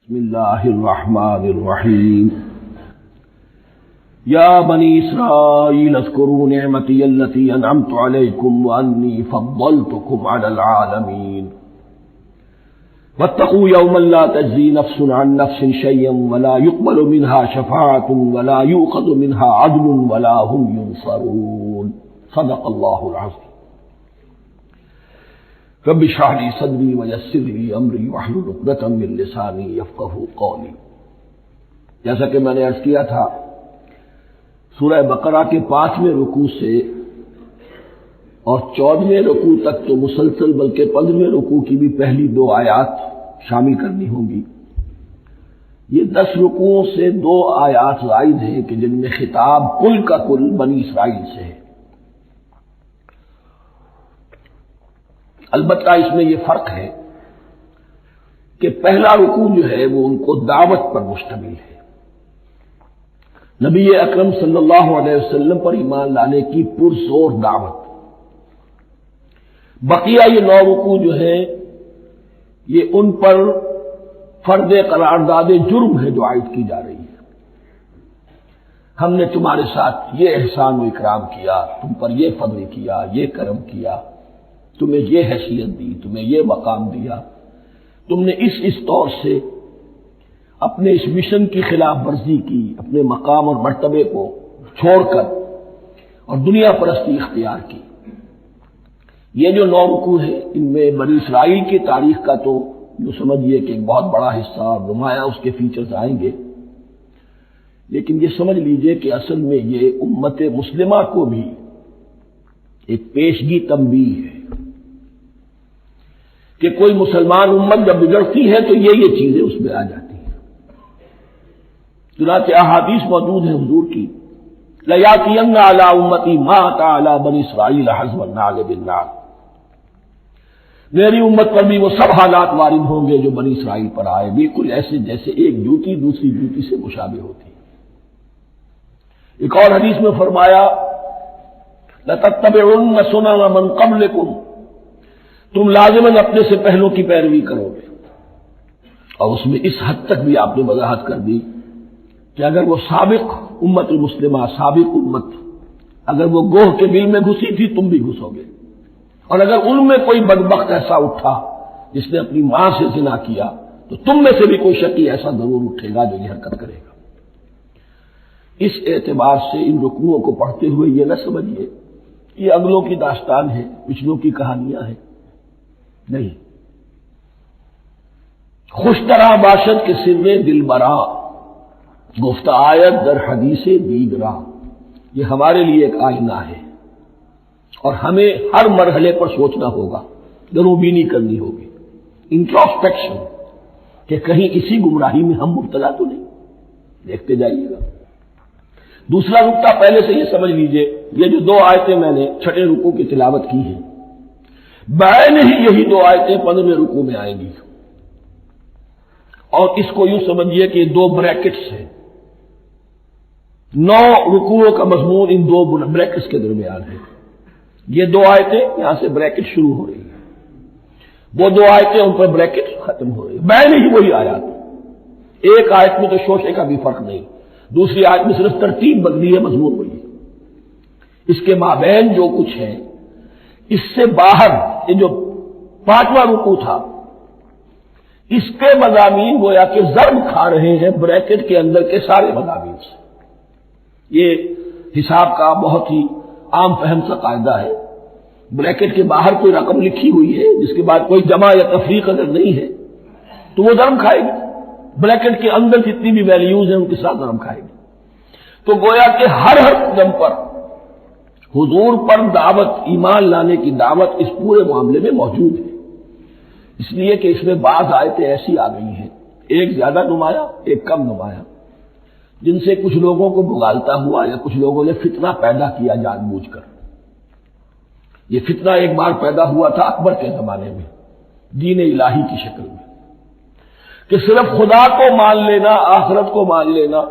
بسم اللہ الرحمن الرحیم یا بنی اسرائیل اذکروا نعمتی التی انعمت علیکم وانی فضلتکم علی العالمین واتقوا یوما لا تجزی نفس عن نفس شیئا ولا يقبل منها شفاعة ولا یؤخذ منها عدل ولا هم ينصرون صدق اللہ العظیم رب اشرح لي صدری ویسر لي امری واحلل عقدۃ من لسانی یفقهوا قولی۔ جیسا کہ میں نے عرض کیا تھا، سورہ بقرہ کے 5ویں رکوع سے اور 14ویں رکوع تک تو مسلسل بلکہ 15ویں رکوع کی بھی پہلی 2 آیات شامل کرنی ہوں گی۔ یہ 10 رکوعوں سے 2 آیات زائد ہیں کہ جن میں خطاب کل کا کل بنی اسرائیل سے ہے۔ البتہ اس میں یہ فرق ہے کہ پہلا رکوع جو ہے وہ ان کو دعوت پر مشتمل ہے، نبی اکرم صلی اللہ علیہ وسلم پر ایمان لانے کی پرزور دعوت۔ بقیہ یہ 9 رکوع جو ہیں یہ ان پر فرض قرارداد جرم ہے جو عائد کی جا رہی ہے۔ ہم نے تمہارے ساتھ یہ احسان و اکرام کیا، تم پر یہ فضل کیا، یہ کرم کیا، تمہیں یہ حیثیت دی، تمہیں یہ مقام دیا، تم نے اس طور سے اپنے اس مشن کی خلاف ورزی کی، اپنے مقام اور مرتبے کو چھوڑ کر اور دنیا پرستی اختیار کی۔ یہ جو 9 رکوع ہیں ان میں بنی اسرائیل کی تاریخ کا تو جو سمجھیے کہ ایک بہت بڑا حصہ اور نمایاں اس کے فیچرز آئیں گے، لیکن یہ سمجھ لیجئے کہ اصل میں یہ امت مسلمہ کو بھی ایک پیشگی تنبیہ ہے کہ کوئی مسلمان امت جب بگڑتی ہے تو یہ چیزیں اس میں آ جاتی ہیں۔ چنانچہ احادیث موجود ہیں حضور کی، لَيَأْتِيَنَّ عَلَىٰ أُمَّتِي مَا أَتَىٰ عَلَىٰ بَنِي إِسْرَائِيلَ حَزْوَ النَّعْلِ بِالنَّعْلِ، میری امت پر بھی وہ سب حالات وارد ہوں گے جو بنی اسرائیل پر آئے، بالکل ایسے جیسے ایک جوتی دوسری جوتی سے مشابہ ہوتی ہے۔ ایک اور حدیث میں فرمایا لَتَتَّبِعُنَّ سُنَنَ مَن قَبْلِكُمْ، تم لازماً اپنے سے پہلوں کی پیروی کرو گے۔ اور اس میں اس حد تک بھی آپ نے وضاحت کر دی کہ اگر وہ سابق امت المسلمہ، سابق امت اگر وہ گوہ کے بل میں گھسی تھی، تم بھی گھسو گے، اور اگر ان میں کوئی بدبخت ایسا اٹھا جس نے اپنی ماں سے زنا کیا تو تم میں سے بھی کوئی شقی ایسا ضرور اٹھے گا جو یہ حرکت کرے گا۔ اس اعتبار سے ان رکوعوں کو پڑھتے ہوئے یہ نہ سمجھیے یہ اگلوں کی داستان ہے، پچھلوں کی کہانیاں ہیں، نہیں۔ خوش طرح باشد کے سر دل برا، گفت آیت در حدیث دیگرا، یہ ہمارے لیے ایک آئینہ ہے اور ہمیں ہر مرحلے پر سوچنا ہوگا، دروبینی کرنی ہوگی، انٹروسپیکشن، کہ کہیں اسی گمراہی میں ہم مبتلا تو نہیں، دیکھتے جائیے گا۔ دوسرا نقطہ پہلے سے یہ سمجھ لیجئے، یہ جو 2 آیتیں میں نے 6 رکوع کی تلاوت کی ہیں، بعین ہی یہی 2 آیتیں 15ویں رکوع میں آئیں گی، اور اس کو یوں سمجھیے کہ یہ 2 بریکٹس ہیں۔ 9 رکوعوں کا مضمون ان 2 بریکٹس کے درمیان ہے۔ یہ 2 آیتیں یہاں سے بریکٹ شروع ہو رہی ہیں، وہ 2 آیتیں ان پر بریکٹ ختم ہو رہی ہیں، بعین ہی وہی آیات۔ ایک آیت میں تو شوشے کا بھی فرق نہیں، دوسری آیت میں صرف ترتیب بدلی ہے، مضمون وہی ہے۔ اس کے مابین جو کچھ ہے، اس سے باہر یہ جو 5واں رکوع تھا اس کے مضامین گویا کہ ضرب کھا رہے ہیں بریکٹ کے اندر کے سارے مضامین سے۔ یہ حساب کا بہت ہی عام فہم سا قاعدہ ہے، بریکٹ کے باہر کوئی رقم لکھی ہوئی ہے جس کے بعد کوئی جمع یا تفریق اگر نہیں ہے تو وہ ضرب کھائے گی، بریکٹ کے اندر جتنی بھی ویلیوز ہیں ان کے ساتھ ضرب کھائے گی۔ تو گویا کہ ہر قدم پر حضور پر دعوت، ایمان لانے کی دعوت اس پورے معاملے میں موجود ہے، اس لیے کہ اس میں بعض آیتیں ایسی آ گئی ہیں، ایک زیادہ نمایاں ایک کم نمایاں، جن سے کچھ لوگوں کو بگالتا ہوا یا کچھ لوگوں نے فتنہ پیدا کیا جان بوجھ کر۔ یہ فتنہ ایک بار پیدا ہوا تھا اکبر کے زمانے میں، دین الہی کی شکل میں، کہ صرف خدا کو مان لینا، آخرت کو مان لینا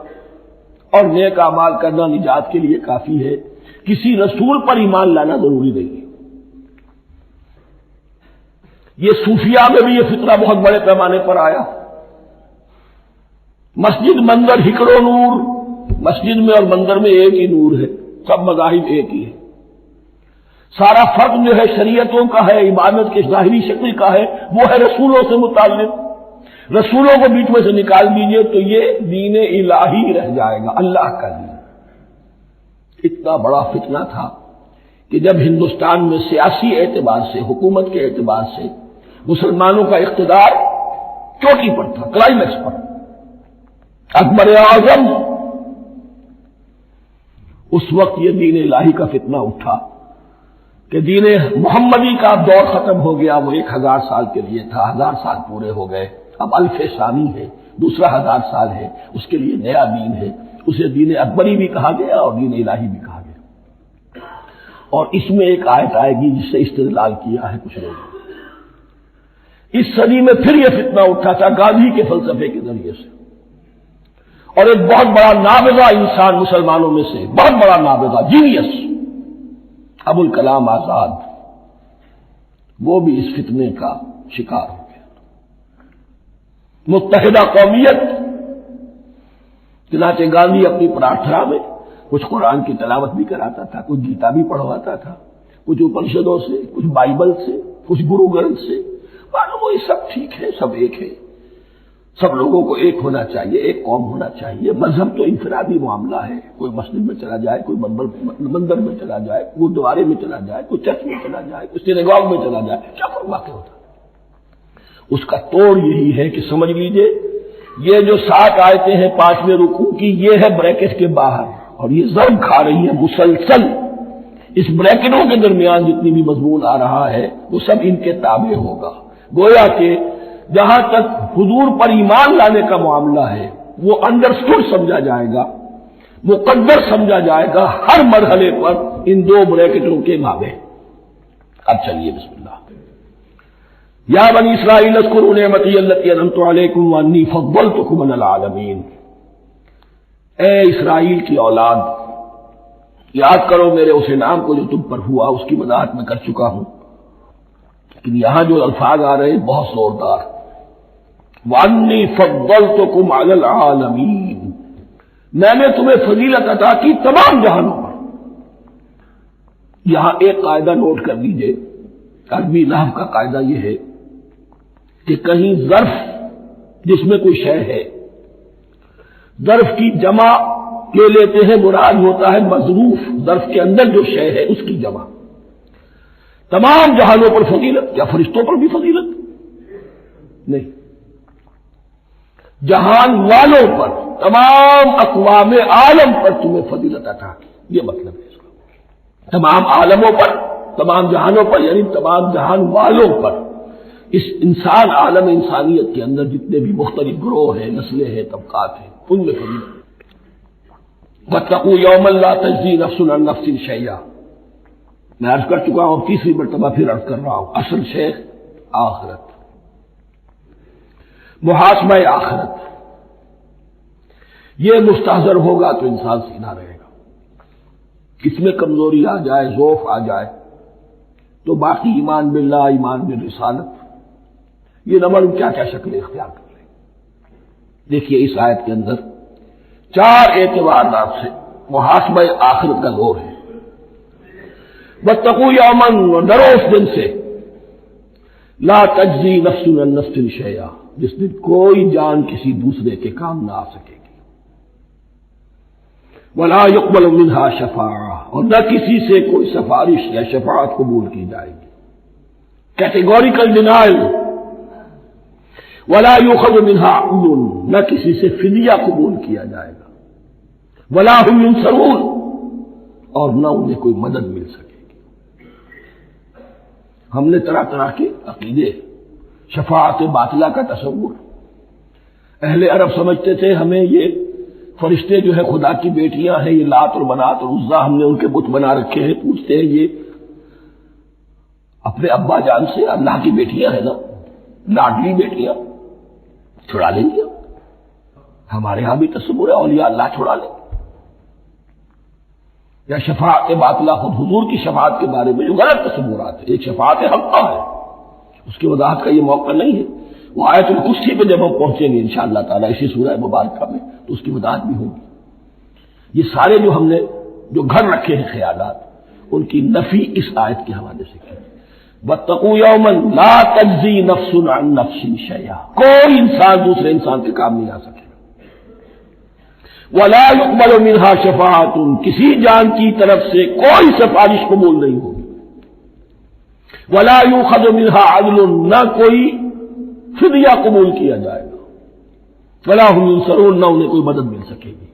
اور نیک اعمال کرنا نجات کے لیے کافی ہے، کسی رسول پر ایمان لانا ضروری نہیں ہے۔ یہ صوفیاء میں بھی یہ فتنہ بہت بڑے پیمانے پر آیا، مسجد مندر ہکڑو نور، مسجد میں اور مندر میں ایک ہی نور ہے، سب مذاہب ایک ہی ہے۔ سارا فرق جو ہے شریعتوں کا ہے، عبادت کے ظاہری شکل کا ہے، وہ ہے رسولوں سے متعلق۔ رسولوں کو بیچ میں سے نکال دیجئے تو یہ دین الہی رہ جائے گا، اللہ کا دین۔ اتنا بڑا فتنہ تھا کہ جب ہندوستان میں سیاسی اعتبار سے، حکومت کے اعتبار سے مسلمانوں کا اقتدار چوٹی پر تھا، کلائمیکس پر، اکبر اعظم، اس وقت یہ دین الہی کا فتنہ اٹھا کہ دین محمدی کا دور ختم ہو گیا۔ وہ 1000 سال کے لیے تھا، 1000 سال پورے ہو گئے، اب الف ثانی ہے، دوسرا 1000 سال ہے، اس کے لیے نیا دین ہے، اسے دین اکبری بھی کہا گیا اور دین الہی بھی کہا گیا۔ اور اس میں ایک آیت آئے گی جس سے استدلال کیا ہے کچھ لوگوں نے۔ اس صدی میں پھر یہ فتنہ اٹھا تھا گاندھی کے فلسفے کے ذریعے سے، اور ایک بہت بڑا نابغہ انسان مسلمانوں میں سے، بہت بڑا نابغہ، جینیس، ابوالکلام آزاد، وہ بھی اس فتنے کا شکار ہو گیا۔ متحدہ قومیت، چنانچہ گاندھی اپنی پرارتھنا میں کچھ قرآن کی تلاوت بھی کراتا تھا، کچھ گیتا بھی پڑھواتا تھا، کچھ اپنشدوں سے، کچھ بائبل سے، کچھ گرو گرنتھ سے، معلوم وہ یہ سب ٹھیک ہے، سب ایک ہے، سب لوگوں کو ایک ہونا چاہیے، ایک قوم ہونا چاہیے، مذہب تو انفرادی معاملہ ہے، کوئی مسجد میں چلا جائے، کوئی مندر میں چلا جائے، گردوارے میں چلا جائے، کوئی چرچ میں چلا جائے، کوئی سینیگاگ میں چلا جائے، کیا فرق واقع ہوتا ہے؟ اس کا توڑ یہی ہے کہ سمجھ لیجئے یہ جو 7 آیتیں ہیں 5ویں رکوع کی، یہ ہے بریکٹ کے باہر، اور یہ ضرب کھا رہی ہے مسلسل۔ اس بریکٹوں کے درمیان جتنی بھی مضمون آ رہا ہے وہ سب ان کے تابع ہوگا۔ گویا کہ جہاں تک حضور پر ایمان لانے کا معاملہ ہے وہ انڈرسٹوڈ سمجھا جائے گا، مقدر سمجھا جائے گا ہر مرحلے پر ان 2 بریکٹوں کے مابین۔ اب چلیے بسم اللہ۔ یا بنی اسرائیل اذکروا نعمتی التی انعمت علیکم وانی فضلتکم علی العالمین، اے اسرائیل کی اولاد، یاد کرو میرے اس انعام کو جو تم پر ہوا، اس کی وضاحت میں کر چکا ہوں، لیکن یہاں جو الفاظ آ رہے ہیں بہت زوردار، وَأَنِّي فَضَّلْتُكُمْ عَلَى الْعَالَمِينَ، میں نے تمہیں فضیلت عطا کی تمام جہانوں پر۔ یہاں ایک قاعدہ نوٹ کر لیجئے، عربی نحو کا قاعدہ یہ ہے کہ کہیں ظرف جس میں کوئی شے ہے، ظرف کی جمع لے لیتے ہیں، مراد ہوتا ہے مظروف، ظرف کے اندر جو شے ہے اس کی جمع۔ تمام جہانوں پر فضیلت، کیا فرشتوں پر بھی فضیلت؟ نہیں، جہان والوں پر، تمام اقوام عالم پر تمہیں فضیلت عطا کی، یہ مطلب ہے اس کا۔ تمام عالموں پر، تمام جہانوں پر، یعنی تمام جہان والوں پر، اس انسان عالم انسانیت کے اندر جتنے بھی مختلف گروہ ہیں، نسلیں ہیں، طبقات ہیں، ان میں فضیلت۔ وَاتَّقُوا يَوْمًا لَا تَجْزِي نَفْسٌ عَن نَفْسٍ شَيْئًا، میں عرض کر چکا ہوں، تیسری مرتبہ پھر عرض کر رہا ہوں، اصل شیخ آخرت، محاسبہ آخرت، یہ مستحضر ہوگا تو انسان سیدھا رہے گا۔ اس میں کمزوری آ جائے، ضعف آ جائے تو باقی ایمان باللہ، ایمان بالرسالت، یہ نہ معلوم کیا کیا شکلیں اختیار کر لیں۔ دیکھیے اس آیت کے اندر 4 اعتبارات سے محاسبہ آخرت کا زور ہے۔ وَاتَّقُوا يَوْمًا، ڈرو اس دن سے، لا تجزی نفس عن نفس شیئا، جس دن کوئی جان کسی دوسرے کے کام نہ آ سکے گی، ولا يقبل منها شفاعہ، اور نہ کسی سے کوئی سفارش یا شفاعت قبول کی جائے گی، کیٹیگوریکل ڈینائل، ولا يؤخذ منها عدل، نہ کسی سے فدیہ قبول کیا جائے گا، ولا هم ينصرون، اور نہ انہیں کوئی مدد مل سکے گی۔ ہم نے طرح طرح کے عقیدے، شفاعت باطلہ کا تصور، اہل عرب سمجھتے تھے ہمیں یہ فرشتے جو ہے خدا کی بیٹیاں ہیں، یہ لات اور منات اور عزا ہم نے ان کے بت بنا رکھے ہیں، پوچھتے ہیں یہ اپنے ابا جان سے اللہ کی بیٹیاں ہیں نا، لاڈلی بیٹیاں، چھڑا لیں گے؟ ہمارے ہاں بھی تصور ہے اولیاء اللہ چھڑا لیں، یا شفاعت باطلہ، خود حضور کی شفاعت کے بارے میں جو غلط تصورات ہیں، ایک شفاعت حقہ ہے، اس کی وضاحت کا یہ موقع نہیں ہے۔ وہ آیت الکرسی پہ جب ہم پہنچیں گے انشاءاللہ تعالیٰ اسی سورہ مبارکہ میں تو اس کی وضاحت بھی ہوگی۔ یہ سارے جو ہم نے جو گھر رکھے ہیں خیالات، ان کی نفی اس آیت کے حوالے سے کی۔ واتقوا یوما لا تجزی نفس عن نفس شیئا، کوئی انسان دوسرے انسان کے کام نہیں آ سکے۔ ولا يقبل منها شفاعۃ، کسی جان کی طرف سے کوئی سفارش قبول نہیں ہوگی۔ ولا يؤخذ منها عدل، نہ کوئی فدیہ قبول کیا جائے گا۔ ولا هم ينصرون، نہ انہیں کوئی مدد مل سکے گی۔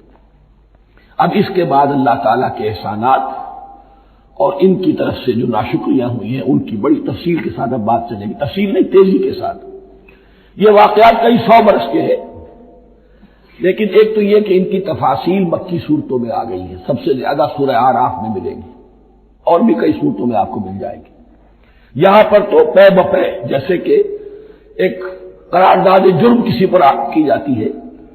اب اس کے بعد اللہ تعالیٰ کے احسانات اور ان کی طرف سے جو ناشکریاں ہوئی ہیں ان کی بڑی تفصیل کے ساتھ اب بات چلے گی، تفصیل نہیں تیزی کے ساتھ۔ یہ واقعات کئی 100 برس کے ہیں، لیکن ایک تو یہ کہ ان کی تفاصیل مکی صورتوں میں آ گئی ہیں، سب سے زیادہ سورہ اعراف میں ملے گی، اور بھی کئی صورتوں میں آپ کو مل جائے گی۔ یہاں پر تو پے بپے جیسے کہ ایک قرارداد جرم کسی پر کی جاتی ہے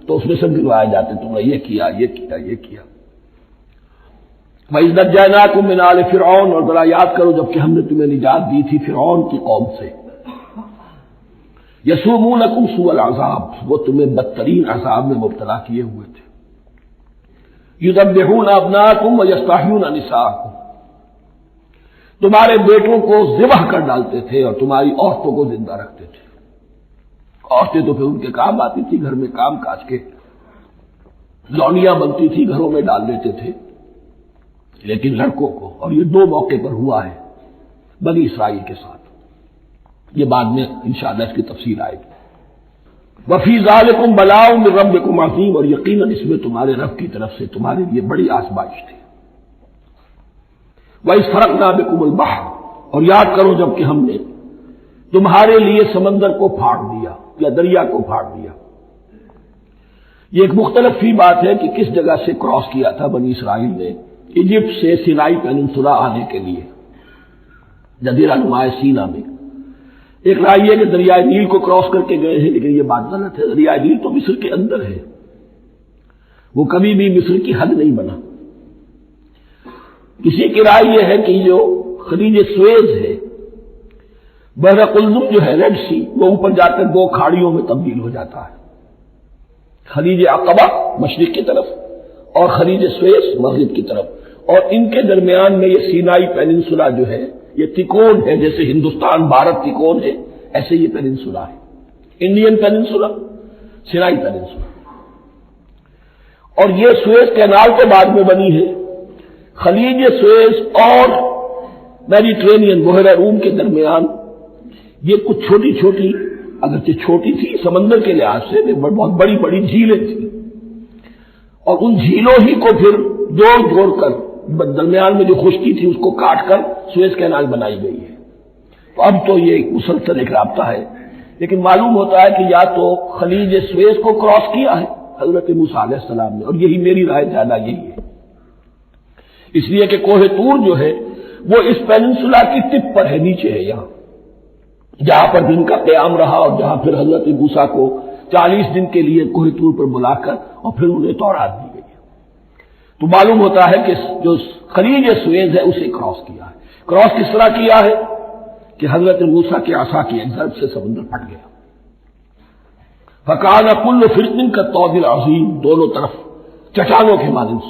تو اس میں سب گنوائے جاتے ہیں، تم نے یہ کیا یہ کیا یہ کیا۔ وَإِذْ نَجَّيْنَاكُم مِّنْ آلِ فِرْعَوْنَ، اور ذرا یاد کرو جب کہ ہم نے تمہیں نجات دی تھی فرعون کی قوم سے۔ یسومونکم سوء العذاب، وہ تمہیں بدترین عذاب میں مبتلا کیے ہوئے تھے۔ یذبحون ابناءکم ویستحیون نساءکم، تمہارے بیٹوں کو ذبح کر ڈالتے تھے اور تمہاری عورتوں کو زندہ رکھتے تھے۔ عورتیں تو پھر ان کے کام آتی تھی، گھر میں کام کاج کے لونیاں بنتی تھی، گھروں میں ڈال دیتے تھے، لیکن لڑکوں کو، اور یہ 2 موقع پر ہوا ہے بنی اسرائیل کے ساتھ، یہ بعد میں انشاءاللہ اس کی تفصیل آئے گی۔ وفی ذالکم بلاء من ربکم عظیم، اور یقیناً اس میں تمہارے رب کی طرف سے تمہارے لیے بڑی آزمائش تھی۔ وَإِذْ فَرَقْنَا بِكُمُ الْبَحْرَ، اور یاد کرو جب کہ ہم نے تمہارے لیے سمندر کو پھاڑ دیا یا دریا کو پھاڑ دیا۔ یہ ایک مختلف فی بات ہے کہ کس جگہ سے کراس کیا تھا بنی اسرائیل نے ایجپٹ سے سینائی پیننسولا آنے کے لیے، جزیرہ نمائے سینا میں۔ ایک رائے یہ کہ دریائے نیل کو کراس کر کے گئے ہیں، لیکن یہ بات غلط ہے، دریائے نیل تو مصر کے اندر ہے، وہ کبھی بھی مصر کی حد نہیں بنا۔ کسی کی رائے یہ ہے کہ جو خلیج سویز ہے، بحر قلزم جو ہے ریڈ سی، وہ اوپر جا کر 2 کھاڑیوں میں تبدیل ہو جاتا ہے، خلیج عقبہ مشرق کی طرف اور خلیج سویز مغرب کی طرف، اور ان کے درمیان میں یہ سینائی پیننسولا جو ہے یہ تکون ہے، جیسے ہندوستان بھارت تکون ہے ایسے یہ پیننسولا ہے، انڈین پیننسولا، سینائی پیننسولا۔ اور یہ سویز کینال کے بعد میں بنی ہے۔ خلیج سویز اور میڈیٹرینین بحیرہ روم کے درمیان یہ کچھ چھوٹی چھوٹی، اگرچہ چھوٹی تھی سمندر کے لحاظ سے، بہت بڑی بڑی جھیلیں تھیں، اور ان جھیلوں ہی کو پھر جوڑ جوڑ کر درمیان میں جو خشکی تھی اس کو کاٹ کر سویز کینال بنائی گئی ہے۔ تو اب تو یہ مسلسل ایک رابطہ ہے، لیکن معلوم ہوتا ہے کہ یا تو خلیج سویز کو کراس کیا ہے حضرت موسیٰ علیہ السلام نے، اور یہی میری رائے زیادہ یہی ہے، اس لیے کہ کوہ طور جو ہے وہ اس پیننسولا کی ٹپ پر ہے، نیچے ہے، یہاں جہاں پر دن کا قیام رہا اور جہاں پھر حضرت موسیٰ کو 40 دن کے لیے کوہ طور پر بلا کر اور پھر انہیں تورات دی گئی۔ تو معلوم ہوتا ہے کہ جو خلیج سویز ہے اسے کراس کیا ہے۔ کراس کس طرح کیا ہے کہ حضرت موسیٰ کے عصا کی ایک ضرب سے سمندر پھٹ گیا۔ فَكَانَ كُلُّ فِرْقٍ كَالطَّوْدِ الْعَظِيمِ، دونوں طرف چٹانوں کے مانند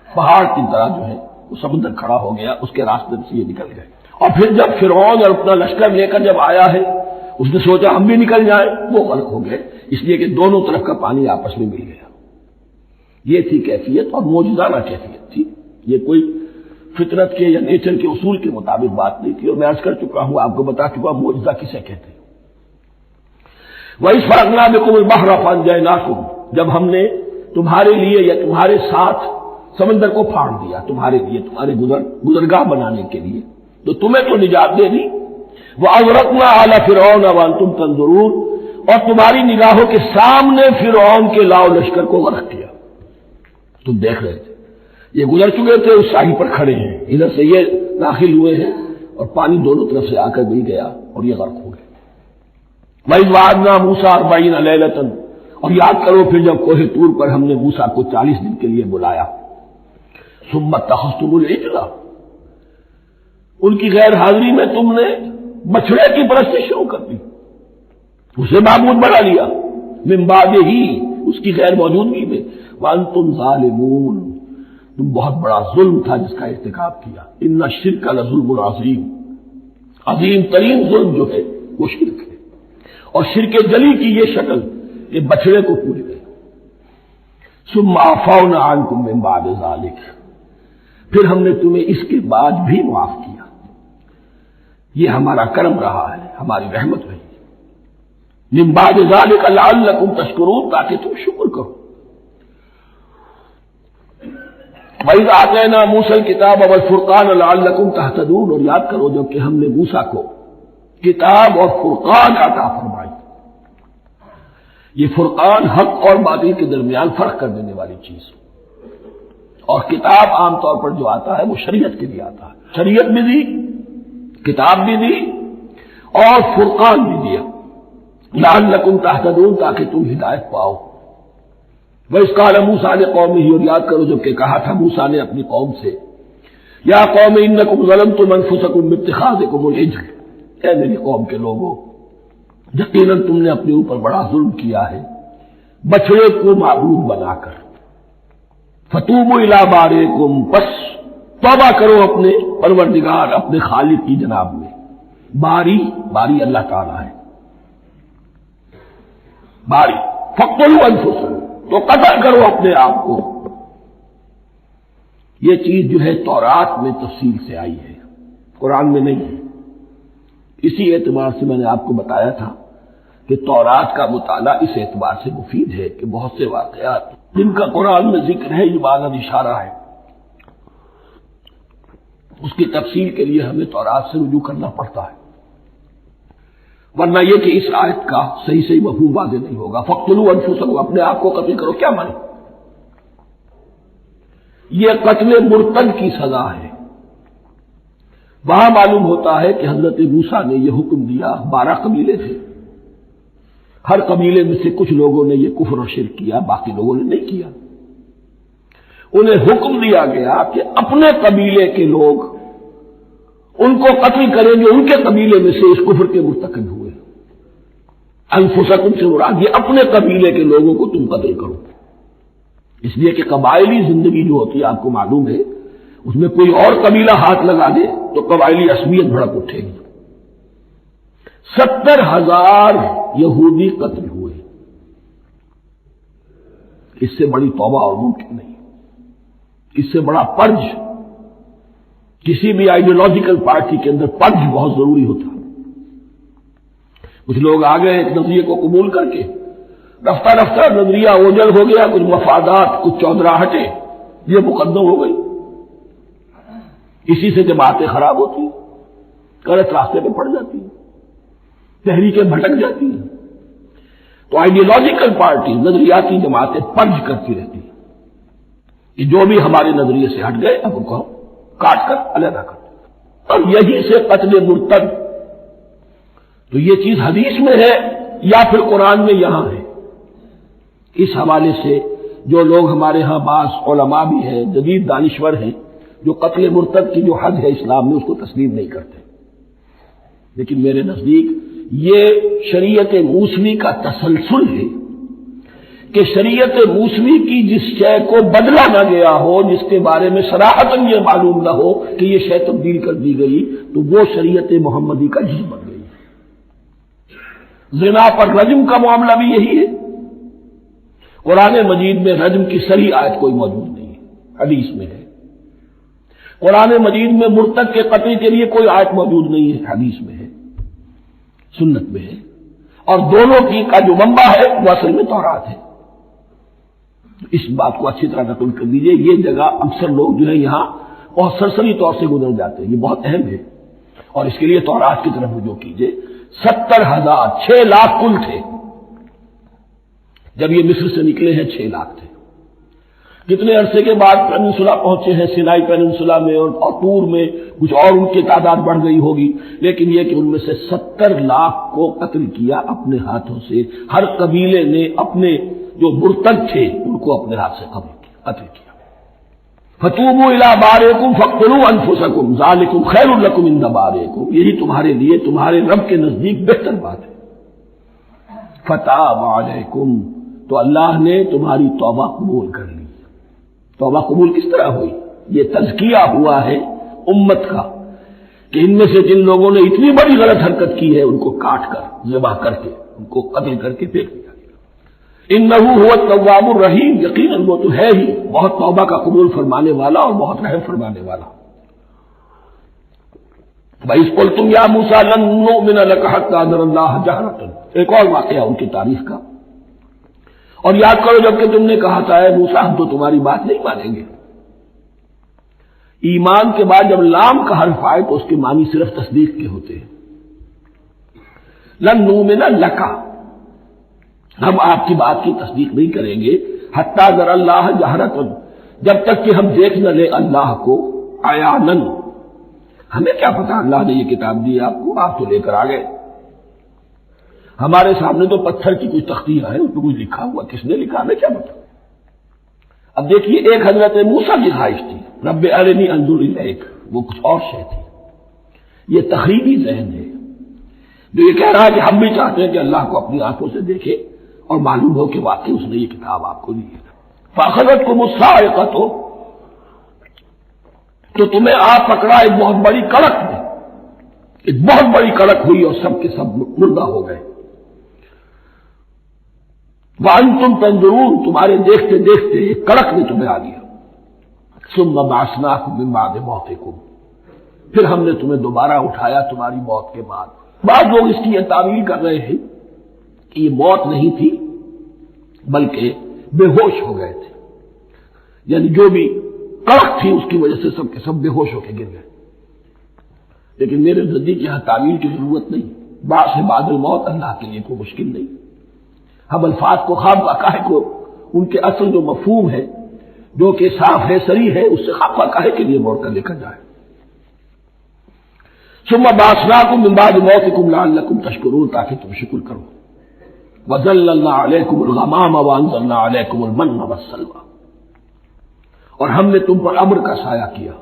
پہاڑ کی طرح جو ہے وہ سمندر کھڑا ہو گیا، اس کے راستے سے یہ نکل گئے۔ اور پھر جب فرعون اور اپنا لشکر لے کر جب آیا ہے، اس نے سوچا ہم بھی نکل جائیں، وہ غرق ہو گئے، اس لیے کہ دونوں طرف کا پانی آپس میں مل گیا۔ یہ تھی کیفیت، اور معجزانہ کیفیت تھی، یہ کوئی فطرت کے یا نیچر کے اصول کے مطابق بات نہیں تھی، اور میں عرض کر چکا ہوں، آپ کو بتا چکا ہوں معجزہ کسے کہتے ہیں۔ وَإِذْ فَرَقْنَا بِكُمُ الْبَحْرَ فَأَنْجَيْنَاكُمْ، جب ہم نے تمہارے لیے یا تمہارے ساتھ سمندر کو پھاڑ دیا، تمہارے لیے، تمہارے گزرگاہ بنانے کے لیے، تو تمہیں تو نجات دے دی۔ وَأَغْرَقْنَا آلَ فِرْعَوْنَ وَأَنْتُمْ تَنظُرُونَ، اور تمہاری نگاہوں کے سامنے فرعون کے لاؤ لشکر کو غرق کیا، تم دیکھ رہے تھے، یہ گزر چکے تھے، اس ساحل پر کھڑے ہیں، ادھر سے یہ داخل ہوئے ہیں اور پانی دونوں طرف سے آ کر مل گیا اور یہ غرق ہو گئے۔ وَإِذْ وَعَدْنَا مُوسَىٰ 40 لَيْلَةً، اور یاد کرو پھر جب کوہ طور پر ہم نے موسیٰ کو 40 دن کے لیے بلایا۔ ثُمَّ اتَّخَذْتُمُ الْعِجْلَ، ان کی غیر حاضری میں تم نے بچڑے کی پرستی شروع کر دی۔ اسے معبود بنا لیا، من بعد ہی، اس کی غیر موجودگی میں، وانتم ظالمون، تم بہت بڑا ظلم تھا جس کا ارتکاب کیا، ان الشرک لظلم عظیم، عظیم ترین ظلم جو ہے وہ شرک ہے، اور شرک جلی کی یہ شکل، یہ بچڑے کو پوری گئی۔ ثم عفونا عنکم من بعد ذلک، پھر ہم نے تمہیں اس کے بعد بھی معاف کیا، یہ ہمارا کرم رہا ہے، ہماری رحمت رہی، من بعد ذلک لعلکم تشکرون، تاکہ تم شکر کرو۔ وَإِذْ آتَيْنَا مُوسَى الْكِتَابَ وَالْفُرْقَانَ لَعَلَّكُمْ تَهْتَدُونَ، اور یاد کرو جب کہ ہم نے موسیٰ کو کتاب اور فرقان عطا فرمائی۔ یہ فرقان حق اور باطل کے درمیان فرق کر دینے والی چیز، اور کتاب عام طور پر جو آتا ہے وہ شریعت کے لیے آتا ہے، شریعت بھی دی، کتاب بھی دی، اور فرقان بھی دیا، لعلکم تہتدون، تاکہ تم ہدایت پاؤ۔ وَإِذْ قَالَ مُوسَىٰ لِقَوْمِهِ، اور یاد کرو جب کہ کہا تھا موسیٰ نے اپنی قوم سے، یا قوم انکم ظلمتم انفسکم باتخاذکم العجل، اے میری قوم کے لوگوں، یقیناً تم نے اپنے اوپر بڑا ظلم کیا ہے بچڑے کو معبود بنا کر۔ فتوبوا الی بارئکم، پس توبہ کرو اپنے پروردگار، اپنے خالق کی جناب میں۔ باری اللہ تعالیٰ ہے، باری، فاقتلوا انفسکم، تو قتل کرو اپنے آپ کو۔ یہ چیز جو ہے تورات میں تفصیل سے آئی ہے، قرآن میں نہیں ہے۔ اسی اعتبار سے میں نے آپ کو بتایا تھا کہ تورات کا مطالعہ اس اعتبار سے مفید ہے کہ بہت سے واقعات جن کا قرآن میں ذکر ہے، یہ بعض اشارہ ہے، اس کی تفصیل کے لیے ہمیں تورات سے رجوع کرنا پڑتا ہے، ورنہ یہ کہ اس آیت کا صحیح مفہوم واضح نہیں ہوگا۔ فاقتلوا انفسکم، اپنے آپ کو قتل کرو، کیا مانے؟ یہ قتل مرتد کی سزا ہے۔ وہاں معلوم ہوتا ہے کہ حضرت موسیٰ نے یہ حکم دیا، 12 قبیلے تھے، ہر قبیلے میں سے کچھ لوگوں نے یہ کفر اور شرک کیا، باقی لوگوں نے نہیں کیا۔ انہیں حکم دیا گیا کہ اپنے قبیلے کے لوگ ان کو قتل کریں جو ان کے قبیلے میں سے اس کفر کے مرتکب ہوئے۔ انفسکم سے مراد یہ اپنے قبیلے کے لوگوں کو تم قتل کرو، اس لیے کہ قبائلی زندگی جو ہوتی ہے آپ کو معلوم ہے، اس میں کوئی اور قبیلہ ہاتھ لگا دے تو قبائلی عصبیت بھڑک اٹھے گی۔ 70,000 یہودی قتل ہوئے، اس سے بڑی توبہ اور ممکن نہیں، اس سے بڑا پرج، کسی بھی آئیڈیولوجیکل پارٹی کے اندر پرج بہت ضروری ہوتا ہے۔ کچھ لوگ آ گئے ایک نظریے کو قبول کر کے، رفتہ رفتہ نظریہ اوجل ہو گیا، کچھ مفادات، کچھ چودراہٹیں، یہ مقدم ہو گئی، اسی سے جماعتیں خراب ہوتی ہیں، غلط راستے پہ پڑ جاتی ہیں، تحریکیں بھٹک جاتی ہیں۔ تو آئیڈیولوجیکل پارٹی، نظریاتی جماعتیں پرج کرتی رہتی ہیں کہ جو بھی ہمارے نظریے سے ہٹ گئے اب ان کو کاٹ کر علیحدہ کر دیں، اور یہی سے قتل مرتد۔ تو یہ چیز حدیث میں ہے یا پھر قرآن میں یہاں ہے۔ اس حوالے سے جو لوگ ہمارے ہاں بعض علماء بھی ہیں، جدید دانشور ہیں، جو قتل مرتد کی جو حد ہے اسلام میں اس کو تسلیم نہیں کرتے، لیکن میرے نزدیک یہ شریعت موسوی کا تسلسل ہے کہ شریعت موسوی کی جس شے کو بدلا نہ گیا ہو، جس کے بارے میں صراحتاً یہ معلوم نہ ہو کہ یہ شے تبدیل کر دی گئی، تو وہ شریعت محمدی کا جز بن گئی۔ زنا پر رجم کا معاملہ بھی یہی ہے۔ قرآن مجید میں رجم کی صریح آیت کوئی موجود نہیں ہے، حدیث میں ہے۔ قرآن مجید میں مرتد کے قتل کے لیے کوئی آیت موجود نہیں ہے، حدیث میں ہے، سنت میں ہے، اور دونوں کی کا جو منبع ہے وہ اصل میں تورات ہے۔ اس بات کو اچھی طرح نقل کر لیجئے، یہ جگہ اکثر لوگ جو ہے یہاں بہت سرسری طور سے گزر جاتے ہیں، یہ بہت اہم ہے، اور اس کے لیے تورات کی طرف رجوع کیجئے۔ 70,000، 6 لاکھ کل تھے جب یہ مصر سے نکلے ہیں، 6 لاکھ تھے۔ کتنے عرصے کے بعد پیننسولا پہنچے ہیں، سینائی پیننسولا میں اور طور میں، کچھ اور ان کی تعداد بڑھ گئی ہوگی، لیکن یہ کہ ان میں سے 70 لاکھ کو قتل کیا اپنے ہاتھوں سے۔ ہر قبیلے نے اپنے جو مرتد تھے ان کو اپنے ہاتھ سے قتل کیا۔ فتوبوا الی بارئکم فاقتلوا انفسکم ذالکم خیر لکم عند بارئکم، یہی تمہارے لیے تمہارے رب کے نزدیک بہتر بات ہے۔ فتاب علیکم، تو اللہ نے تمہاری توبہ قبول کر لی۔ توبہ قبول کس طرح ہوئی؟ یہ تزکیہ ہوا ہے امت کا کہ ان میں سے جن لوگوں نے اتنی بڑی غلط حرکت کی ہے ان کو کاٹ کر، ذبح کر کے، ان کو قتل کر کے پھینک دیا گیا۔ انہ هو التواب الرحیم، یقیناً وہ تو ہے ہی بہت توبہ کا قبول فرمانے والا اور بہت رحم فرمانے والا۔ وَإِذْ قُلْتُمْ يَا مُوسَىٰ لَن نُّؤْمِنَ لَكَ حَتَّىٰ نَرَى اللَّهَ جَهْرَةً، ایک اور واقعہ ان کی تاریخ کا۔ اور یاد کرو جب کہ تم نے کہا تھا اے موسیٰ ہم تو تمہاری بات نہیں مانیں گے۔ ایمان کے بعد جب لام کا حرف آئے تو اس کے معنی صرف تصدیق کے ہوتے ہیں۔ لن نؤمن لک، ہم آپ کی بات کی تصدیق نہیں کریں گے، حتیٰ نری اللہ جہرۃ، جب تک کہ ہم دیکھ نہ لیں اللہ کو عیاناً۔ ہمیں کیا پتا اللہ نے یہ کتاب دی آپ کو، آپ تو لے کر آ گئے۔ ہمارے سامنے تو پتھر کی کچھ تختیاں ہیں، اس پہ کچھ لکھا ہوا، کس نے لکھا ہمیں کیا پتا۔ اب دیکھیے ایک حضرت موسیٰ کی خواہش تھی رب ارنی انظر الیک، وہ کچھ اور شے تھی۔ یہ تخریبی ذہن ہے جو یہ کہہ رہا ہے کہ ہم بھی چاہتے ہیں کہ اللہ کو اپنی آنکھوں سے دیکھے اور معلوم ہو کہ واقعی اس نے یہ کتاب آپ کو دی ہے۔ فاخذتکم الصاعقۃ، تو تمہیں آپ پکڑا ایک بہت بڑی کڑک میں، ایک بہت بڑی کڑک ہوئی اور سب کے سب مردہ ہو گئے۔ وانتم تنظرون، تمہارے دیکھتے دیکھتے ایک کڑک نے تمہیں آ لیا۔ ثم بعثناکم من بعد موتکم، پھر ہم نے تمہیں دوبارہ اٹھایا تمہاری موت کے بعد۔ بعض لوگ اس کی یہ تعویل کر رہے ہیں کہ یہ موت نہیں تھی بلکہ بے ہوش ہو گئے تھے، یعنی جو بھی کڑک تھی اس کی وجہ سے سب کے سب بے ہوش ہو کے گر گئے۔ لیکن میرے نزدیک یہاں تعویل کی ضرورت نہیں، بعد سے بعد الموت اللہ کے لیے کوئی مشکل نہیں۔ ہم الفاظ کو خواب کا کو ان کے اصل جو مفہوم ہے جو کہ صاف ہے صریح ہے اس سے خواب کا کے لیے موڑ کر لکھا جائے۔ ثم بعثناکم من بعد موتکم لعلکم تشکرون، تاکہ تم شکر کرو۔ وظللنا علیکم الغمام وانزلنا علیکم المن والسلوى، اور ہم نے تم پر ابر کا سایہ کیا۔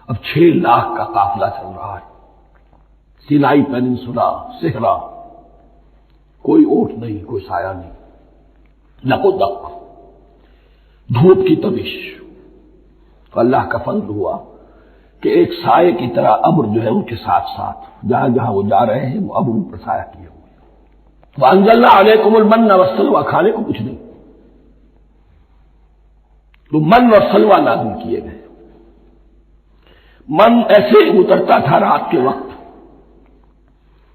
اب 6 لاکھ کا قافلہ چل رہا ہے، سینائی پیننسولا، صحرا، کوئی اونٹ نہیں، کوئی سایہ نہیں، نق و دق، دھوپ کی تبش۔ تو اللہ کا فضل ہوا کہ ایک سائے کی طرح ابر جو ہے ان کے ساتھ ساتھ جہاں جہاں وہ جا رہے ہیں وہ ابر ان پر سایہ کیے ہوئے۔ وانزلنا علیکم المن والسلوى، کھانے کو کچھ نہیں، تو من اور سلوى نازل کیے گئے۔ من ایسے اترتا تھا رات کے وقت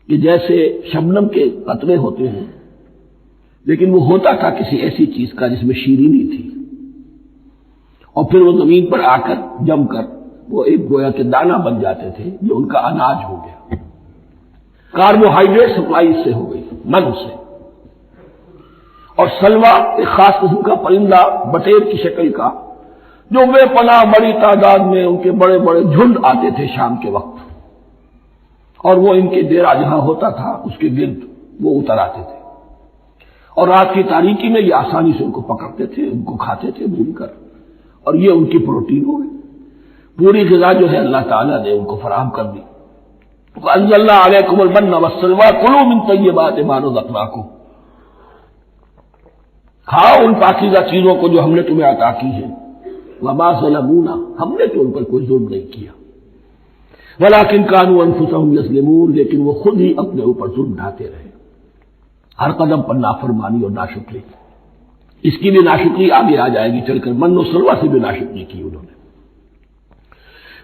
کہ جیسے شبنم کے قطرے ہوتے ہیں، لیکن وہ ہوتا تھا کسی ایسی چیز کا جس میں شیرینی تھی، اور پھر وہ زمین پر آ کر جم کر وہ ایک گویا کے دانہ بن جاتے تھے، جو ان کا اناج ہو گیا۔ کاربوہائیڈریٹ سپلائی اس سے ہو گئی، من سے۔ اور سلوہ ایک خاص قسم کا پرندہ بٹیر کی شکل کا، جو بے پناہ بڑی تعداد میں ان کے بڑے بڑے جھنڈ آتے تھے شام کے وقت، اور وہ ان کے ڈیرا جہاں ہوتا تھا اس کے گرد وہ اتر آتے تھے، اور رات کی تاریکی میں یہ آسانی سے ان کو پکڑتے تھے، ان کو کھاتے تھے بھون کر، اور یہ ان کی پروٹین ہو گئی۔ پوری غذا جو ہے اللہ تعالیٰ نے ان کو فراہم کر دی۔ وَأَنزَلْنَا عَلَيْكُمُ الْمَنَّ وَالسَّلْوَىٰ كُلُوا مِن طَيِّبَاتِ مَا رَزَقْنَاكُمْ، کھاؤ ان پاکیزہ چیزوں کو جو ہم نے تمہیں عطا کی ہے۔ وَمَا ظَلَمُونَا، ہم نے تو ان پر کوئی ظلم نہیں کیا، وَلَٰكِن كَانُوا أَنفُسَهُمْ يَظْلِمُونَ، لیکن وہ خود ہی اپنے اوپر ظلم ڈھاتے رہے، ہر قدم پر نافرمانی اور ناشکری۔ اس کی بھی ناشکری آگے آ جائے گی چل کر، من و سلوہ سے بھی ناشکری کی انہوں نے۔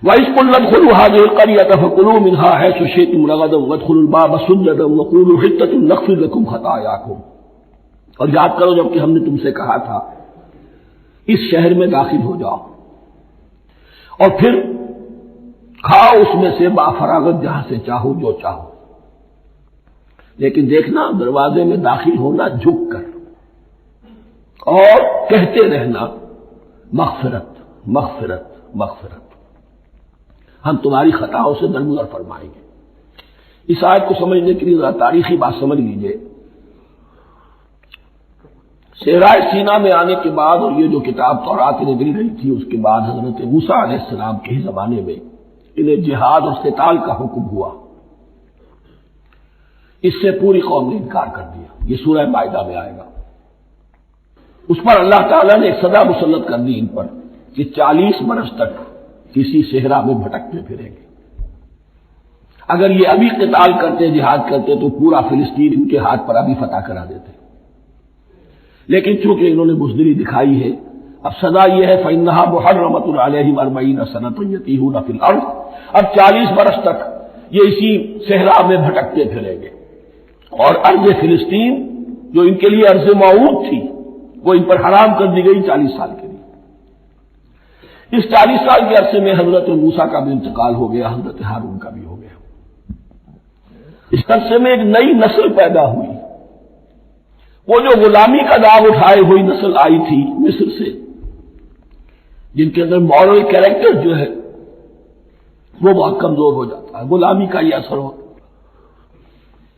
وَإِذْ قُلْنَا ادْخُلُوا هَٰذِهِ الْقَرْيَةَ فَكُلُوا مِنْهَا حَيْثُ شِئْتُمْ رَغَدًا وَادْخُلُوا الْبَابَ سُجَّدًا وَقُولُوا حِطَّةٌ نَغْفِرْ لَكُمْ خَطَايَاكُمْ، اور یاد کرو جب کہ ہم نے تم سے کہا تھا اس شہر میں داخل ہو جاؤ اور پھر کھاؤ اس میں سے بافراغت جہاں سے چاہو جو چاہو، لیکن دیکھنا دروازے میں داخل ہونا جھک کر، اور کہتے رہنا مغفرت مغفرت مغفرت، ہم تمہاری خطاؤں سے درگزر فرمائیں گے۔ اس آیت کو سمجھنے کے لیے ذرا تاریخی بات سمجھ لیجئے۔ صحرائے سینا میں آنے کے بعد، اور یہ جو کتاب تورات انہیں مل رہی تھی، اس کے بعد حضرت موسیٰ علیہ السلام کے ہی زمانے میں انہیں جہاد اور قتال کا حکم ہوا۔ اس سے پوری قوم نے انکار کر دیا. یہ سورہ مائدہ میں آئے گا. اس پر اللہ تعالیٰ نے ایک سزا مسلط کر دی ان پر کہ 40 برس تک کسی صحرا میں بھٹکتے پھریں گے. اگر یہ ابھی قتال کرتے، جہاد کرتے تو پورا فلسطین ان کے ہاتھ پر ابھی فتح کرا دیتے. لیکن چونکہ انہوں نے بزدلی دکھائی ہے، اب سزا یہ ہے فَإِنَّهَا مُحَرَّمَةٌ عَلَيْهِمْ 40 سَنَةً يَتِيهُونَ فِي الْأَرْضِ. اب 40 برس تک یہ اسی صحرا میں بھٹکتے پھریں گے. اور ارض فلسطین جو ان کے لیے ارض موعود تھی وہ ان پر حرام کر دی گئی 40 سال کے لیے. اس 40 سال کے عرصے میں حضرت موسیٰ کا بھی انتقال ہو گیا، حضرت ہارون کا بھی ہو گیا. اس عرصے میں ایک نئی نسل پیدا ہوئی. وہ جو غلامی کا داغ اٹھائے ہوئی نسل آئی تھی مصر سے، جن کے اندر مورل کیریکٹر جو ہے وہ بہت کمزور ہو جاتا ہے، غلامی کا یہ اثر ہو،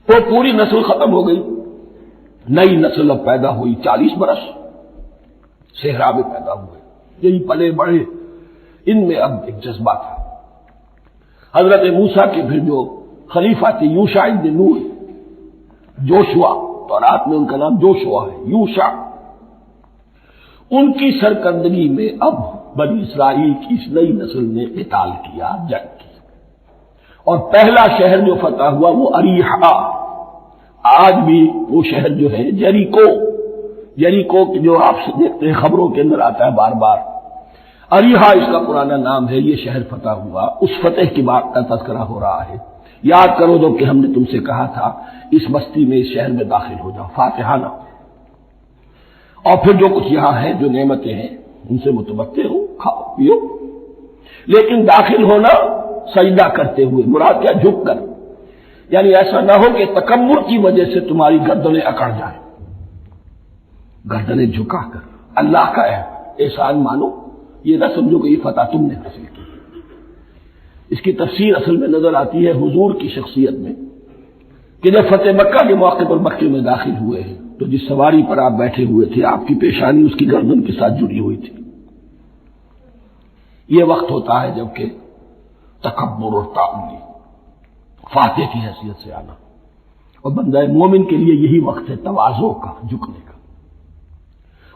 وہ پوری نسل ختم ہو گئی. نئی نسل اب پیدا ہوئی. 40 برس صحرا میں پیدا ہوئے، یہی پلے بڑھے. ان میں اب ایک جذبہ تھا. حضرت موسیٰ کے پھر جو خلیفہ تھے یوشع ابن نون، جوشوا، تورات میں ان کا نام جوشوا ہے، یوشع، ان کی سرکردگی میں اب بنی اسرائیل کی اس نئی نسل نے قتال کیا، جنگ کی. اور پہلا شہر جو فتح ہوا وہ اریحا. آج بھی وہ شہر جو ہے جیریکو جو آپ سے دیکھتے ہیں خبروں کے اندر آتا ہے بار بار، اریحا اس کا پرانا نام ہے. یہ شہر فتح ہوا. اس فتح کی بات کا تذکرہ ہو رہا ہے. یاد کرو جب کہ ہم نے تم سے کہا تھا اس بستی میں، اس شہر میں داخل ہو جاؤ فاتحانہ، اور پھر جو کچھ یہاں ہے، جو نعمتیں ہیں ان سے متمتع ہو، کھاؤ پیو. لیکن داخل ہونا سجدہ کرتے ہوئے، مراد کیا؟ جھک کر. یعنی ایسا نہ ہو کہ تکبر کی وجہ سے تمہاری گردنیں اکڑ جائیں. گردنیں جھکا کر اللہ کا احسان مانو. یہ نہ سمجھو کہ یہ فتح تم نے حاصل کی. اس کی تفسیر اصل میں نظر آتی ہے حضور کی شخصیت میں کہ جب فتح مکہ کے موقع پر مکے میں داخل ہوئے ہیں تو جس سواری پر آپ بیٹھے ہوئے تھے آپ کی پیشانی اس کی گردن کے ساتھ جڑی ہوئی تھی. یہ وقت ہوتا ہے جبکہ تکبر اور تعالی فاتح کی حیثیت سے آنا، اور بندہ مومن کے لیے یہی وقت ہے تواضع کا، جھکنے کا.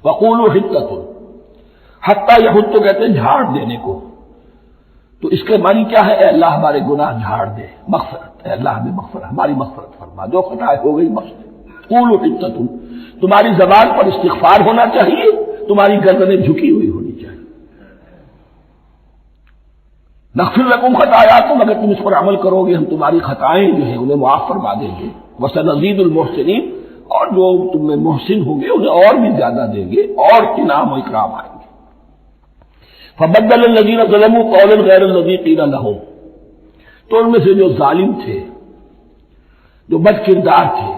وقولوا حطۃ، حتیٰ یہود تو کہتے ہیں جھاڑ دینے کو. تو اس کے معنی کیا ہے؟ اے اللہ ہمارے گناہ جھاڑ دے، مغفرت، اے اللہ ہمیں مغفرت، ہماری مغفرت فرما، جو خطا ہو گئی بخش دے. قولوا حطۃ، تمہاری زبان پر استغفار ہونا چاہیے، تمہاری گردنیں جھکی ہوئی ہونی چاہیے. نغفر لکم خطایاکم، اگر تم اس پر عمل کرو گے ہم تمہاری خطائیں جو ہیں انہیں معاف فرما دیں گے. وسنزید المحسنین، اور جو تم میں محسن ہوں گے انہیں اور بھی زیادہ دیں گے، اور انعام و اکرام آئیں گے. فبدل الذین ظلموا قولا غیر الذی قیل لہم، تو ان میں سے جو ظالم تھے، جو بد کردار تھے،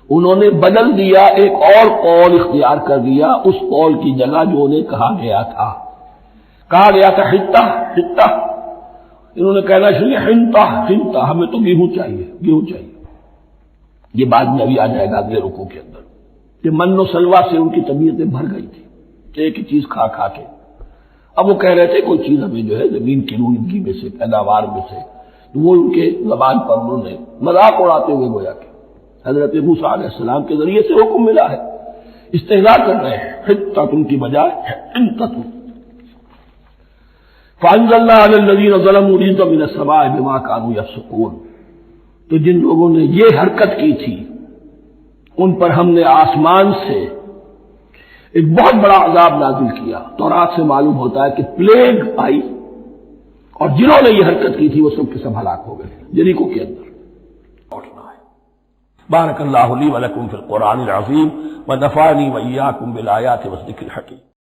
انہوں نے بدل دیا، ایک اور قول اختیار کر دیا اس قول کی جگہ جو انہیں کہا گیا تھا. کہا گیا تھا حطہ حطہ، انہوں نے کہنا شروع کیا حنطہ حنطہ، ہمیں تو گیہوں چاہیے گیہوں چاہیے. یہ بعد میں ابھی آ جائے گا اگلے رکوع کے اندر کہ من و سلوہ سے ان کی طبیعتیں بھر گئی تھی ایک ہی چیز کھا کھا کے. اب وہ کہہ رہے تھے کوئی چیز ہمیں جو ہے زمین کی رونگی میں سے، پیداوار میں سے، تو وہ ان کے زبان پر انہوں نے مذاق اڑاتے ہوئے گویا کہ حضرت موسیٰ علیہ السلام کے ذریعے سے حکم ملا ہے، استہزاء کر رہے ہیں. حطۃ کی بجائے حنطۃ. فَأَنزَلْنَا عَلَى الَّذِينَ ظَلَمُوا رِجْزًا مِّنَ السَّمَاءِ بِمَا كَانُوا يَفْسُقُونَ، تو جن لوگوں نے یہ حرکت کی تھی ان پر ہم نے آسمان سے ایک بہت بڑا عذاب نازل کیا. تورات سے معلوم ہوتا ہے کہ پلیگ آئی اور جنہوں نے یہ حرکت کی تھی وہ سب کے سب ہلاک ہو گئے جریکو کے اندر. بارک اللہ لی و لکم فی القرآن العظیم ونفعنی و ایاکم بالآیات والذکر الحکیم.